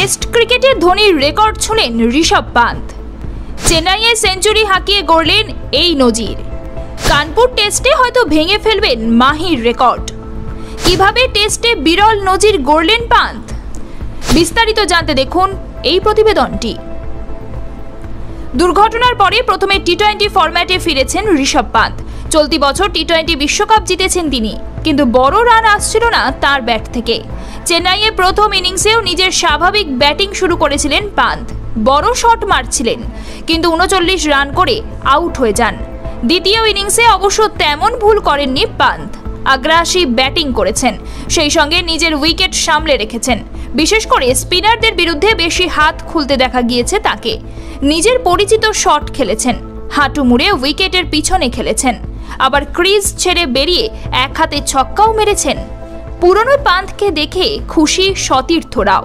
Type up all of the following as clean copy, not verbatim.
Test ক্রিকেটে ধোনির record ছুঁলেন Rishabh Pant. চেন্নাইয়ে সেঞ্চুরি হাঁকিয়ে গড়লেন এই নজির। কানপুর টেস্টে হয়তো ভেঙে ফেলবেন মাহির রেকর্ড। কিভাবে টেস্টে বিরল নজির গড়লেন পান্ত, বিস্তারিত জানতে দেখুন এই প্রতিবেদনটি। দুর্ঘটনার পরে প্রথমে টি-20 ফরম্যাটে ফিরেছেন ঋষভ পান্ত। চলতি বছর টি-20 বিশ্বকাপ জিতেছেন তিনি, কিন্তু বড় রান আসছিল না তার ব্যাট থেকে। চেন্নাইয়ে প্রথম ইনিংসেও নিজের স্বাভাবিক ব্যাটিং শুরু করেছিলেন পান্ত। বড় শট মারছিলেন, কিন্তু 39 রান করে আউট হয়ে যান। দ্বিতীয় ইনিংসে অবশ্য তেমন ভুল করেননি পান্ত। আগ্রাসী ব্যাটিং করেছেন, সেই সঙ্গে নিজের উইকেট সামলে রেখেছেন। বিশেষ করে স্পিনারদের বিরুদ্ধে বেশি হাত খুলতে দেখা গিয়েছে তাকে। নিজের পরিচিত শট খেলেছেন, হাঁটু মুড়ে উইকেটের পিছনে খেলেছেন, আবার ক্রিজ ছেড়ে বেরিয়ে এক হাতে ছক্কাও মেরেছেন। পুরনো পান্তকে দেখে খুশি সতীর্থরাও।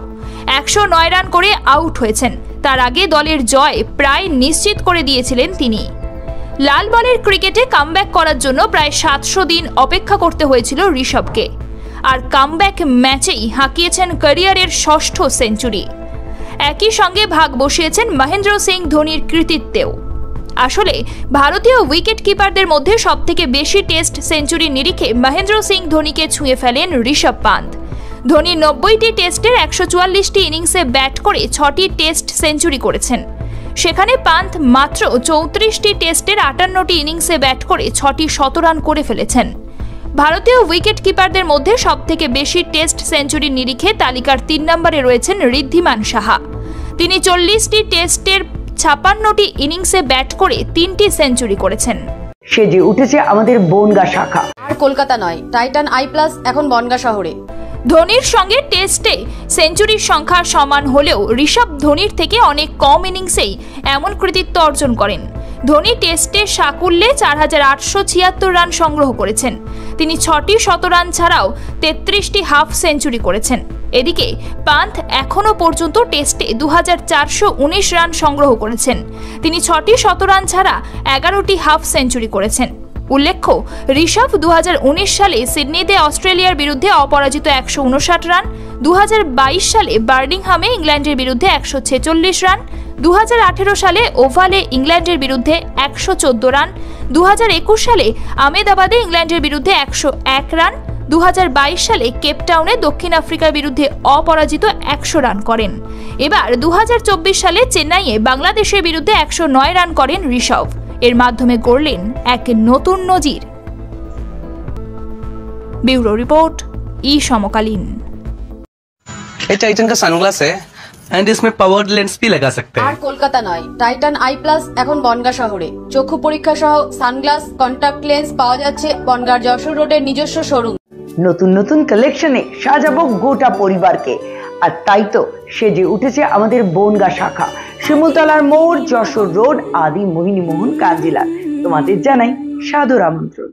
109 রান করে আউট হয়েছেন। তার আগে দলের জয় প্রায় নিশ্চিত করে দিয়েছিলেন তিনি। লাল বলের ক্রিকেটে কামব্যাক করার জন্য প্রায় 700 দিন অপেক্ষা করতে হয়েছিল ঋষভকে, আর কামব্যাক ম্যাচেই হাঁকিয়েছেন ক্যারিয়ারের 6ষ্ঠ সেঞ্চুরি। একই সঙ্গে ভাগ বসিয়েছেন মহেন্দ্র সিং ধোনির কৃতিত্বেও। আসলে ভারতীয় উইকেট কিপারদের মধ্যে সবথেকে বেশি টেস্ট সেঞ্চুরির নিরিখে মহেন্দ্র সিং ধোনিকে ছুঁয়ে ফেলেন ঋষভ পান্ত। ধোনি 90টি টেস্টের 144টি ইনিংসে ব্যাট করে 6টি টেস্ট সেঞ্চুরি করেছেন। সেখানে পান্ত মাত্র 34টি টেস্টের 58টি ইনিংসে ব্যাট করে 6টি শতরান করে ফেলেছেন। ভারতীয় উইকেট কিপারদের মধ্যে সবথেকে বেশি টেস্ট সেঞ্চুরির নিরিখে তালিকার 3 নম্বরে রয়েছেন ঋদ্ধিমান সাহা। তিনি 40টি টেস্টের 56টি ইনিংসে ব্যাট করে 3টি সেঞ্চুরি করেছেন। সেজে উঠেছে আমাদের বনগা শাখা। আর কলকাতা নয়, টাইটান আই প্লাস এখন বনগা শহরে। ধোনির সঙ্গে টেস্টে সেঞ্চুরির সংখ্যা সমান হলেও ঋষভ ধোনির থেকে অনেক কম ইনিংসেই এমন কৃতিত্ব অর্জন করেন। ধোনি টেস্টে সাকুল্যে 4876 রান সংগ্রহ করেছেন। তিনি 6টি শতরান ছাড়াও 33টি হাফ সেঞ্চুরি করেছেন। এদিকে পান্ত এখনও পর্যন্ত টেস্টে 2419 রান সংগ্রহ করেছেন। তিনি 6টি শতরান ছাড়া 11টি হাফ সেঞ্চুরি করেছেন। উল্লেখ্য, ঋষভ 2019 সালে সিডনিতে অস্ট্রেলিয়ার বিরুদ্ধে অপরাজিত 159 রান, 2022 সালে বার্মিংহামে ইংল্যান্ডের বিরুদ্ধে 146 রান, 2018 সালে ওভালে ইংল্যান্ডের বিরুদ্ধে 114 রান, 2021 সালে আহমেদাবাদে ইংল্যান্ডের বিরুদ্ধে 101 রান, 2022 সালে কেপটাউনে দক্ষিণ আফ্রিকার বিরুদ্ধে অপরাজিত 100 রান করেন। এবার 2024 সালে চেন্নাইয়ে বাংলাদেশের বিরুদ্ধে 109 রান করেন ঋষভ। এর মাধ্যমে গড়লেন এক নতুন নজির। ब्यूरो रिपोर्ट, ई समकालीन। ये टाइटन का सनग्लास है एंड इसमें पावर्ड लेंस भी लगा सकते हैं। আর কলকাতা নয়, টাইটান আই প্লাস এখন বনগা শহরে। চক্ষু পরীক্ষা সহ সানগ্লাস, কন্টাক্ট লেন্স পাওয়া যাচ্ছে বনগার যশোর রোডের নিজস্ব শোরুম। নতুন নতুন কালেকশনে সাজাবো গোটা পরিবারকে, আর তাই তো সেজে উঠেছে আমাদের বনগা শাখা। শিমুলতলার মোড়, যশোর রোড, আদি মোহিনী মোহন কাঞ্জিলাল। তোমাদের জানাই সাদর আমন্ত্রণ।